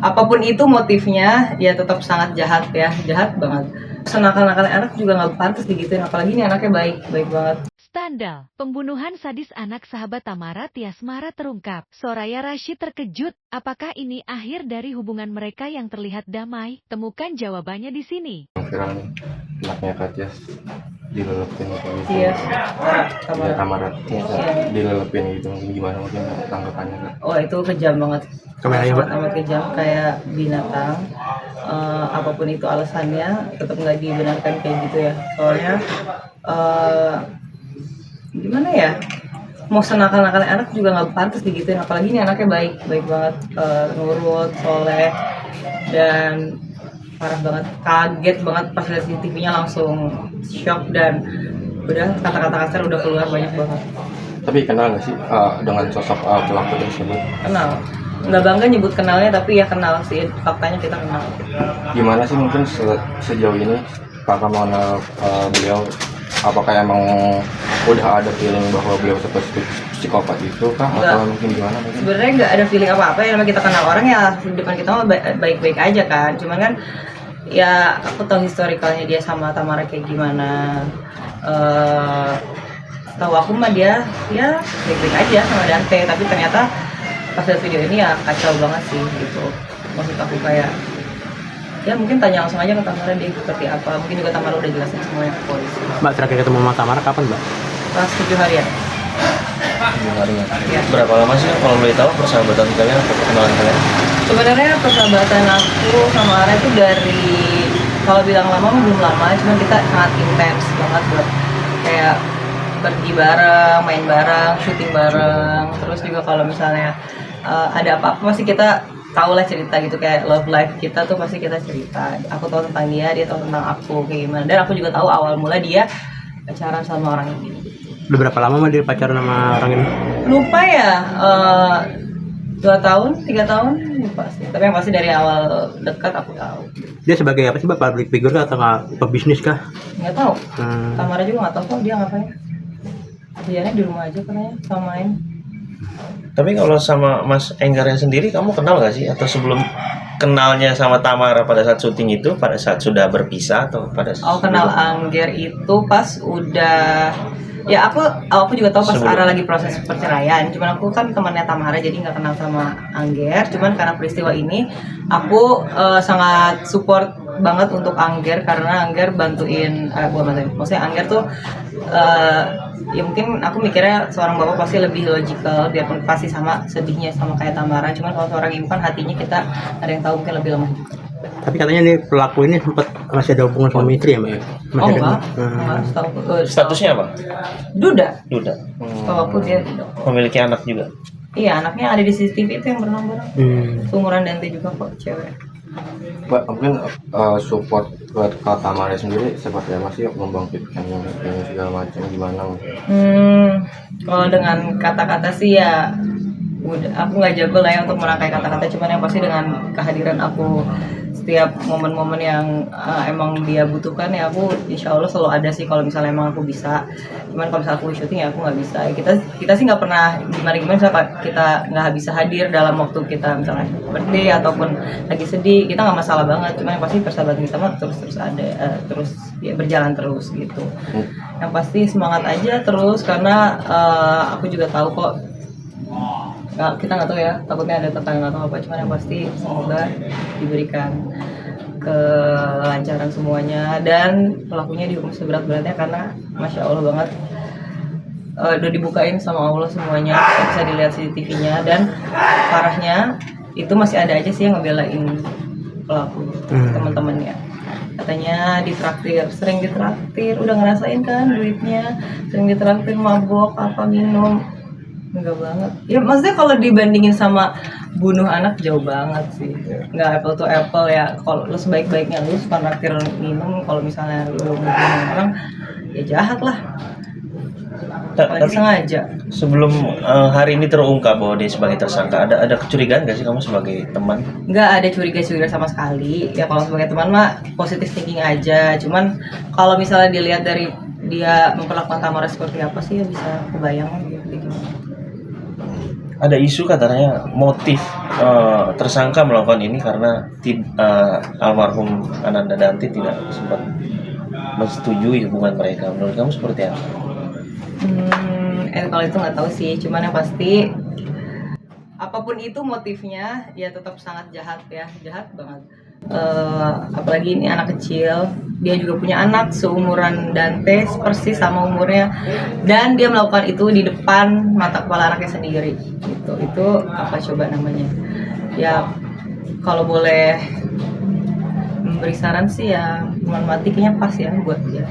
apapun itu motifnya ya tetap sangat jahat ya, jahat banget. Senakal-nakalnya anak juga nggak pantas digituin, apalagi ini anaknya baik banget. Skandal pembunuhan sadis anak sahabat Tamara Tiasmara terungkap. Soraya Rashid terkejut. Apakah ini akhir dari hubungan mereka yang terlihat damai? Temukan jawabannya di sini. Viral nih, anaknya Kak Tias dilelepin kayak gitu. Iya, Ya, Tamara Tias dilelepin gitu, mungkin gimana mungkin tanggapannya Kak? Oh itu kejam banget. Kameranya, Pak? Amat kejam, kayak binatang. Apapun itu alasannya, tetap nggak dibenarkan kayak gitu ya. Soalnya gimana ya? Mau senakal-nakalnya anak juga nggak pantas digituin, apalagi ini anaknya baik banget, nurut, soleh, dan parah banget, kaget banget pas lihat CCTV-nya, langsung shock dan udah kata-kata kasar udah keluar banyak banget. Tapi kenal nggak sih dengan sosok pelaku tersebut? Kenal, nggak bangga nyebut kenalnya, tapi ya kenal sih, faktanya kita kenal. Gimana sih mungkin sejauh ini kakak mengenal beliau? Apakah emang udah ada feeling bahwa beliau seperti psikopat itu kah? Atau mungkin gimana? Sebenarnya nggak ada feeling apa-apa ya, kita kenal orang ya di depan kita mah baik-baik aja kan. Cuman kan ya aku tahu historikalnya dia sama Tamara kayak gimana. Tahu aku mah dia ya baik-baik aja sama Dante, tapi ternyata pas lihat video ini ya kacau banget sih gitu. Maksud aku kayak ya mungkin tanya langsung aja ke Tamara dia seperti apa. Mungkin juga Tamara udah jelasin semuanya ke polisi. Mbak, terakhir ketemu sama Tamara kapan, Mbak? Pas 7 harian. 7 harian. Ya. Berapa lama sih kalau boleh tahu persahabatan kalian atau perkenalan kalian? Sebenarnya persahabatan aku sama Ara itu dari, kalau bilang lama belum lama, cuman kita sangat intens banget buat kayak pergi bareng, main bareng, syuting bareng. Terus juga kalau misalnya ada apa-apa pasti kita tahu lah cerita gitu, kayak love life kita tuh pasti kita cerita. Aku tahu tentang dia tahu tentang aku kayak gimana. Dan aku juga tahu awal mula dia pacaran sama orang ini. Udah berapa lama mah dia pacaran sama orang ini? Lupa ya, 2 tahun, 3 tahun, lupa sih. Tapi yang pasti dari awal dekat aku tahu. Dia sebagai apa sih, Mbak? Public figure kah atau nggak pebisnis kah? Nggak tahu. Tamara juga nggak tahu kok dia ngapain. Dianya di rumah aja katanya, sama main. Tapi kalau sama Mas Enggarnya sendiri, kamu kenal nggak sih? Atau sebelum kenalnya sama Tamara pada saat syuting itu, pada saat sudah berpisah atau pada saat Kenal Angger itu pas udah, ya aku juga tahu pas Ara lagi proses perceraian. Cuman aku kan temannya Tamara, jadi nggak kenal sama Angger. Cuman karena peristiwa ini aku sangat support banget untuk Angger, karena Angger bantuin, maksudnya Angger tuh ya mungkin aku mikirnya seorang bapak pasti lebih logical, biarpun pasti sama sedihnya sama kayak Tamara. Cuman kalau seorang ibu kan hatinya kita ada yang tahu mungkin lebih lemah juga. Tapi katanya nih pelaku ini sempat masih ada hubungan suami istri ya, Mbak? Masih ada. Enggak. statusnya apa? Duda. Kalau aku dia duda. Memiliki anak juga. Iya, anaknya ada di CCTV itu yang berenang bareng. Seumuran Dante juga kok, cewek. Mbak, mungkin support buat Kak Tamara sendiri seperti apa sih membangkitkan yang segala macam gimana? Kalau dengan kata-kata sih ya udah, aku nggak jago lah ya untuk merangkai kata-kata, cuman yang pasti dengan kehadiran aku setiap momen-momen yang emang dia butuhkan ya aku insya Allah selalu ada sih kalau misalnya emang aku bisa. Cuman kalau misalnya aku syuting ya aku nggak bisa. Kita sih nggak pernah gimana misalnya kita nggak bisa hadir dalam waktu kita misalnya birthday ataupun lagi sedih, kita nggak masalah banget. Cuman yang pasti persahabatan kita mah terus ada, terus ya berjalan terus gitu. Yang pasti semangat aja terus, karena aku juga tahu kok kita nggak tahu ya, takutnya ada tetangga atau apa. Cuman yang pasti semoga diberikan kelancaran semuanya dan pelakunya dihukum seberat-beratnya, karena masya Allah banget udah dibukain sama Allah semuanya, bisa dilihat CCTV-nya. Dan parahnya itu masih ada aja sih yang ngebelain pelaku, teman-temannya katanya ditraktir, sering ditraktir, udah ngerasain kan duitnya, sering ditraktir mabok apa minum. Enggak banget. Ya maksudnya kalau dibandingin sama bunuh anak jauh banget sih. Enggak apple to apple ya. Kalau lu sebaik-baiknya lu suka naktir minum, kalau misalnya lu bunuh orang ya jahat lah. Apalagi sengaja. Sebelum hari ini terungkap bahwa dia sebagai tersangka, ada kecurigaan nggak sih kamu sebagai teman? Nggak ada curiga sama sekali. Ya kalau sebagai teman mah positive thinking aja. Cuman kalau misalnya dilihat dari dia memperlakukan Tamara seperti apa sih ya bisa kebayang gitu. ada isu katanya motif tersangka melakukan ini karena almarhum Ananda Dante tidak sempat menyetujui hubungan mereka. Menurut kamu seperti apa? Kalau itu nggak tahu sih, cuman yang pasti apapun itu motifnya ya tetap sangat jahat ya, jahat banget. Apalagi ini anak kecil, dia juga punya anak seumuran Dante persis sama umurnya, dan dia melakukan itu di depan mata kepala anaknya sendiri. Itu apa coba namanya? Ya kalau boleh memberi saran sih ya hukuman mati kayaknya pas ya buat dia.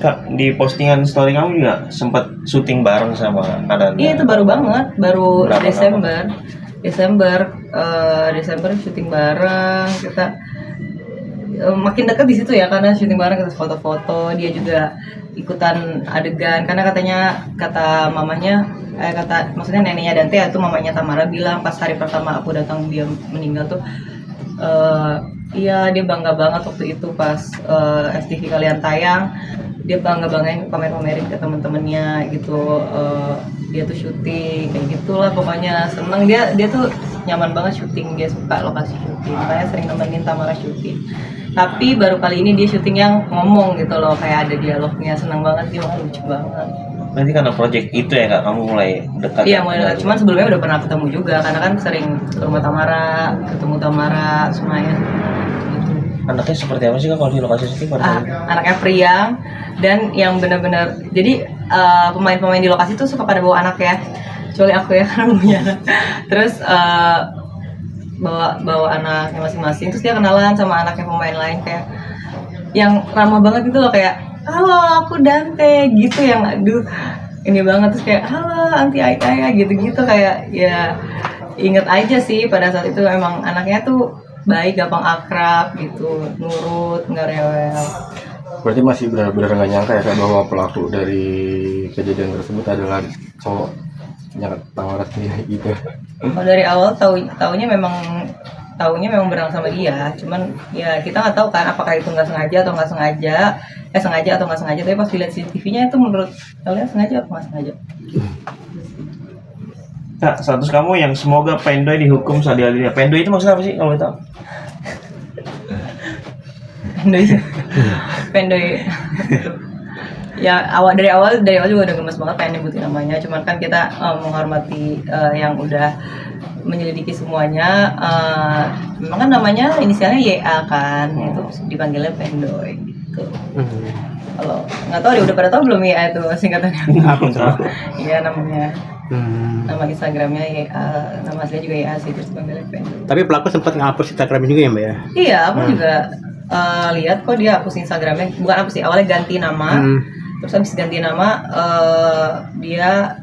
Kak, di postingan story kamu juga sempat syuting bareng sama Ananda. Iya itu baru banget, baru Berapa Desember syuting bareng. Kita makin dekat di situ ya karena syuting bareng, kita foto-foto, dia juga ikutan adegan karena kata mamanya maksudnya neneknya Dante itu mamanya Tamara bilang pas hari pertama aku datang dia meninggal tuh iya dia bangga banget waktu itu pas FTV kalian tayang, dia banggain pamerin ke temen-temennya gitu. Dia tuh syuting kayak gitulah, pokoknya seneng, dia tuh nyaman banget syuting, dia suka lokasi syuting, makanya sering nemenin Tamara syuting. Tapi baru kali ini dia syuting yang ngomong gitu loh, kayak ada dialognya, seneng banget dia, lucu banget. Nanti karena project itu ya Kak, kamu mulai dekat. Iya mulai dekat, cuman sebelumnya udah pernah ketemu juga karena kan sering ke rumah Tamara, ketemu Tamara semuanya gitu. Anaknya seperti apa sih Kak kalau di lokasi syuting pada saat itu? Anaknya priang dan yang benar-benar, jadi pemain-pemain di lokasi tuh suka pada bawa anak ya, kecuali aku ya karena belum punya anak. Terus bawa anaknya masing-masing, terus dia kenalan sama anaknya pemain lain kayak yang ramah banget gitu loh, kayak halo aku Dante gitu, yang aduh ini banget, terus kayak halo anti Aika gitu-gitu, kayak ya inget aja sih pada saat itu emang anaknya tuh baik, gampang akrab gitu, nurut, nggak rewel. Berarti masih benar-benar nggak nyangka ya Kak bahwa pelaku dari kejadian tersebut adalah cowoknya Tamara sendiri gitu. Kalau dari awal taunya memang berang sama dia, cuman ya kita nggak tahu kan apakah itu sengaja atau nggak sengaja, sengaja atau nggak sengaja. Tapi pas dilihat CCTV-nya itu menurut kalian sengaja atau nggak sengaja? Kak, status kamu yang semoga Pendoy dihukum seadil-adilnya. Pendoy itu maksudnya apa sih kalau tahu? Pendoy. Ya dari awal juga udah gemes banget pengen nyebutin namanya, cuman kan kita menghormati yang udah menyelidiki semuanya. Memang kan namanya inisialnya YA kan, itu dipanggilnya Pendoy gitu. Kalau nggak tahu deh, udah pada tahu belum YA itu singkatannya? Aku tahu. Iya namanya. Nama Instagramnya YA, nama aslinya juga YA sih, terus dipanggilnya Pendoy. Tapi pelaku sempat ngapus Instagram juga ya Mbak ya? Iya, aku juga lihat kok dia hapus Instagramnya, bukan hapus sih, awalnya ganti nama, terus habis ganti nama dia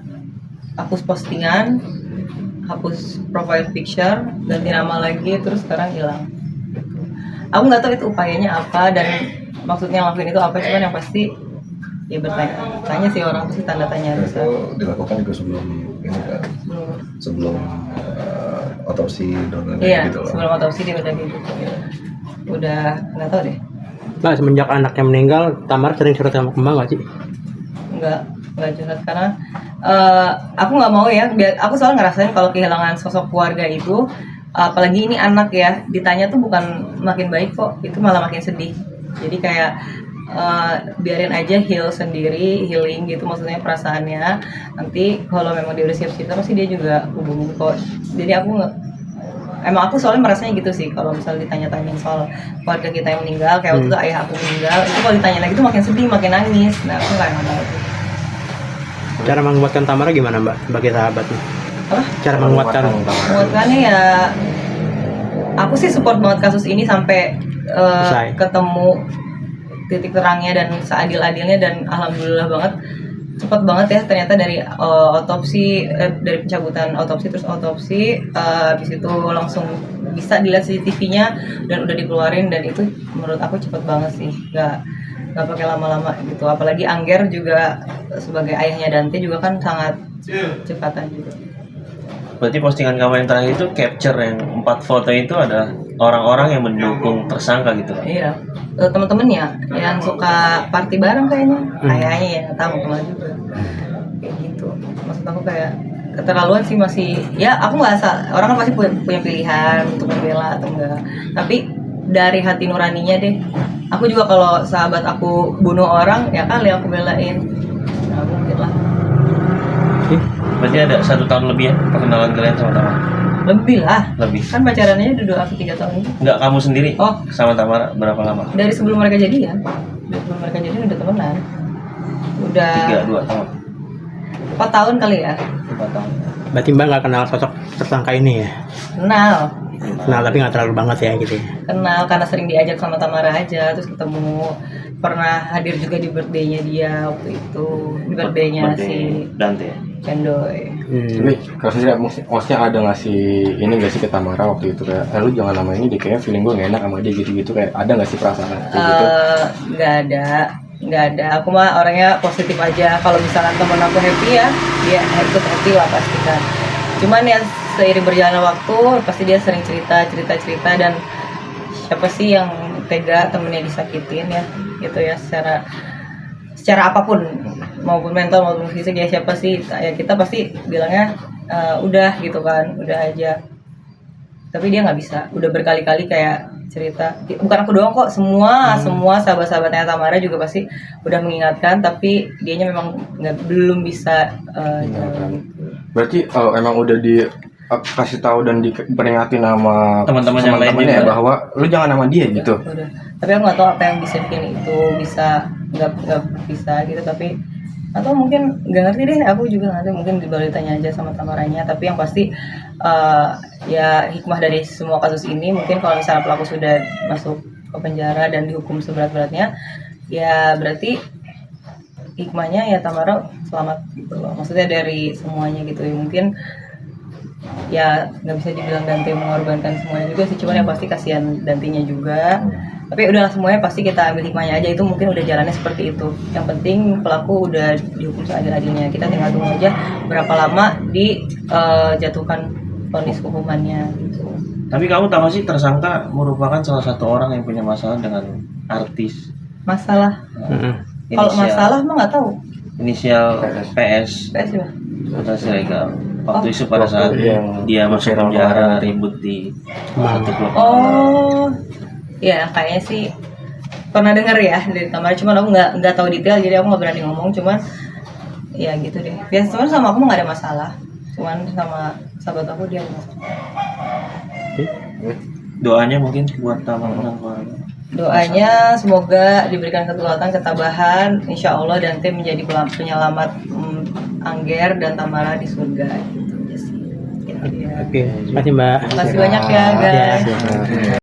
hapus postingan, hapus profile picture, ganti nama lagi, terus sekarang hilang. Aku nggak tahu itu upayanya apa dan maksudnya ngelakuin itu apa, cuman yang pasti ya bertanya sih orang, pasti tanda tanya. Itu dilakukan juga sebelum ini kan, sebelum otopsi dan iya, gitu loh. sebelum otopsi dia udah gitu. Udah nggak tahu deh. Mbak, semenjak anaknya meninggal, Tamara sering curhat sama Kembang nggak sih? Nggak curhat karena aku nggak mau ya, aku soalnya ngerasain kalau kehilangan sosok keluarga itu, apalagi ini anak ya, ditanya tuh bukan makin baik kok, itu malah makin sedih. Jadi kayak biarin aja healing gitu, maksudnya perasaannya. Nanti kalau memang dia udah siap-siap pasti dia juga hubungin kok. Jadi aku soalnya merasanya gitu sih, kalau misalnya ditanya-tanyain soal keluarga kita yang meninggal, kayak waktu itu ayah aku meninggal, itu kalau ditanya lagi tuh makin sedih, makin nangis. Nah aku nggak mau. Cara menguatkan Tamara gimana Mbak sebagai sahabatnya? Apa? Cara menguatkan Menguatkannya ya, aku sih support banget kasus ini sampai ketemu titik terangnya dan seadil-adilnya, dan alhamdulillah banget cepat banget ya ternyata dari otopsi, dari pencabutan otopsi terus otopsi, habis itu langsung bisa dilihat CCTV-nya dan udah dikeluarin, dan itu menurut aku cepat banget sih, nggak pakai lama-lama gitu. Apalagi Angger juga sebagai ayahnya Dante juga kan sangat cepatan juga. Berarti postingan kamu yang terakhir itu capture yang 4 foto itu ada orang-orang yang mendukung tersangka gitu kan? Iya, teman-temannya yang suka party bareng kayaknya ya, nggak tahu kemana juga. Kayak gitu. Maksud aku kayak keterlaluan sih masih ya aku nggak asal orang kan pasti punya pilihan untuk membela atau enggak, tapi dari hati nuraninya deh. Aku juga kalau sahabat aku bunuh orang ya kali aku belain, nah mungkin lah. Berarti ada 1 tahun lebih ya perkenalan kalian sama Tamara? Lebih lah, Lebih. kan pacarannya udah 3 tahun ini. Enggak, kamu sendiri Oh. sama Tamara berapa lama? Dari sebelum mereka jadian, udah temenan, udah 2 tahun. 4 tahun kali ya. 4 tahun. Berarti Mbak nggak kenal sosok tersangka ini ya? Kenal Kenal tapi nggak terlalu banget ya gitu ya? kenal karena sering diajak sama Tamara aja, terus ketemu, pernah hadir juga di birthday-nya dia waktu itu, di birthday-nya si Dante. Cendoy. Tapi kalau saya maksudnya ada nggak sih ini nggak sih ke Tamara waktu itu kayak lu jangan nama ini deh, kayaknya feeling gue nggak enak sama dia gitu-gitu, kayak ada nggak sih perasaan kayak gitu? Nggak ada. Aku mah orangnya positif aja. Kalau misalkan temen aku happy ya, dia ikut happy lah pasti kan. Cuman ya seiring berjalannya waktu, pasti dia sering cerita dan siapa sih yang tega temennya disakitin ya, gitu ya secara apapun, maupun mental maupun fisik ya, siapa sih ya, kita pasti bilangnya udah gitu kan, udah aja. Tapi dia nggak bisa, udah berkali-kali kayak cerita, bukan aku doang kok, semua sahabat-sahabatnya Tamara juga pasti udah mengingatkan, tapi dianya memang belum bisa jalan. Berarti emang udah kasih tahu dan diperingatin sama Teman-teman yang lain teman-temannya ya, juga. bahwa lu jangan nama dia gitu. Udah. Tapi aku nggak tahu apa yang bisa bikin itu bisa nggak bisa gitu, tapi atau mungkin nggak ngerti deh, aku juga nggak ngerti, mungkin dibawa ditanya aja sama Tamaranya. Tapi yang pasti ya hikmah dari semua kasus ini, mungkin kalau misalnya pelaku sudah masuk ke penjara dan dihukum seberat-beratnya, ya berarti hikmahnya ya Tamara selamat gitu loh, maksudnya dari semuanya gitu ya. Mungkin ya nggak bisa dibilang Dante mengorbankan semuanya juga sih, cuman yang pasti kasihan Dantenya juga. Tapi udahlah, semuanya pasti kita ambil hikmahnya aja, itu mungkin udah jalannya seperti itu. Yang penting pelaku udah dihukum seadil-adilnya, kita tinggal tunggu aja berapa lama dijatuhkan vonis hukumannya gitu. Tapi kamu tahu sih tersangka merupakan salah satu orang yang punya masalah dengan artis. Masalah Mm-mm. kalau Inisial- masalah mah nggak tahu. Inisial PS, PS juga. Putra Siregar. Waktu Oh. itu pada saat Waktu yang dia masuk viral penjara kemarin. ribut di Kemana? satu klub. Oh ya, kayaknya sih pernah denger ya dari Tamara, cuman aku nggak tahu detail, jadi aku nggak berani ngomong. Cuman ya gitu deh, biasanya sama aku mah nggak ada masalah, cuman sama sahabat aku dia ada masalah. Doanya mungkin buat Tamara dan keluarga. Doanya semoga diberikan kekuatan, ketabahan, insya Allah Dante menjadi penyelamat Angger dan Tamara di surga gitu aja sih. Gitu ya. Oke, terima kasih Mbak. Terima kasih banyak ya guys. Ya.